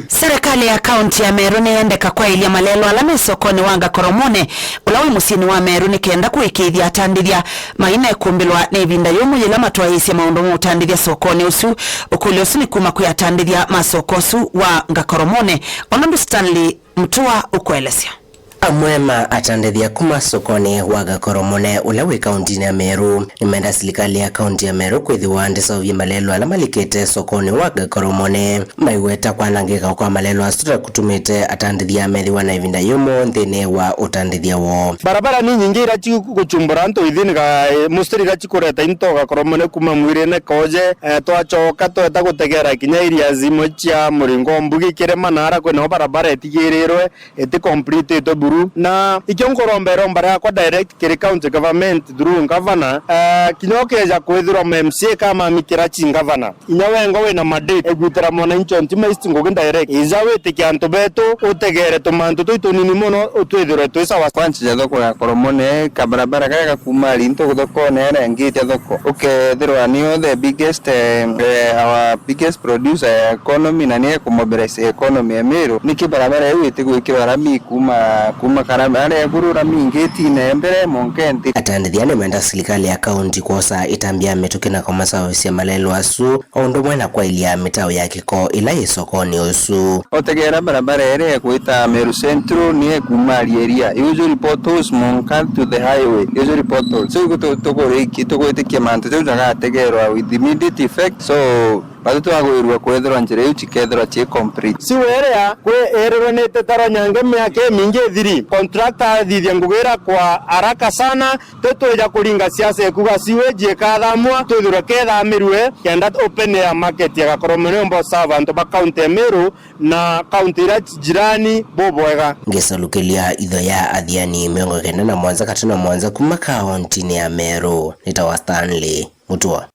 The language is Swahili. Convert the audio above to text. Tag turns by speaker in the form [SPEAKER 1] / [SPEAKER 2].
[SPEAKER 1] Serikali ya kaunti ya Meru niendeka kwa ilia malelo alame sokoni wanga koromone ulawe musini wa Meru ni kenda kuikithia atandithia maina kumbilwa ni vinda yomu yila matwaisi maundu utandithia sokoni usu ukuli usu ni kuma kuyatandithia masokosu wa ngakoromone. Onandu Stanley Mtua ukwelesya
[SPEAKER 2] Amwema atandithia kuma sokoni wa Gakoromone ulawe kaunti ya Meru. Nimenda serikali ya kaunti ya Meru kwithiwa ndisovya malelo ala malikite sokoni wa Gakoromone maiweta kwanangika kwa malelo asutra kutumite atandithia methiwa na ivinda yumo nthini wa utandithia wo.
[SPEAKER 3] Barabara ni nyingi irachi guchumbura nto ithini ga mustri irachi kureta into Gakoromone kuma mwirene koje twachoka tweta gutegera kinya iria zimwe cia muringo mbugi kirema nara kwena barabara etigirirwe eti complete to na ikiongorombero mbara kwa direct kiri county government through governor kinyoke ja kwithira MMC kama mikirachi governor inyawengo wena madate egutira mwananchi ntima istingo direct izawe tikianto beto utegere tumanto tuitonini mono utwithire twisa wa kwanchi ja thoko ya Koromone kabarabara kaya kuma linto thoko nere ngite thoko ukethirwa niyo the biggest our biggest producer economy na niye kumobilize economy ya Meru niki barabara yewe tigwikira rami kuma karabara gurura mingeti na mbere monkenti.
[SPEAKER 2] Atandithia nimenda serikali ya kaunti kosa itambia metukina kwa masawisi ya malelo asu ondo mwena kwa ilia mitao ya kiko ila isokoni usu
[SPEAKER 4] otegera barabara ere kuita Meru Central niye kumari area usually potholes monkant to the highway usually potholes so toko manto jaga tegerwa with immediate effect so batu agwirwa kwethera njire uchi kethera che complete
[SPEAKER 3] si werea kwe ererete taro nyange myake mingi thiri contractor thithia ngugera kwa haraka sana twetweja kuringa siasa ekuga siweje kathamwa twithura ketha mirwe kenda open air market ya Gakoromone mbo servant ba county ya Meru na county ya jirani bobwega
[SPEAKER 2] ngesalukelia itho ya athiani miongo kenda na mwanza katuna mwanza kuma kaunti ya Meru nitawa Stanley Mutua.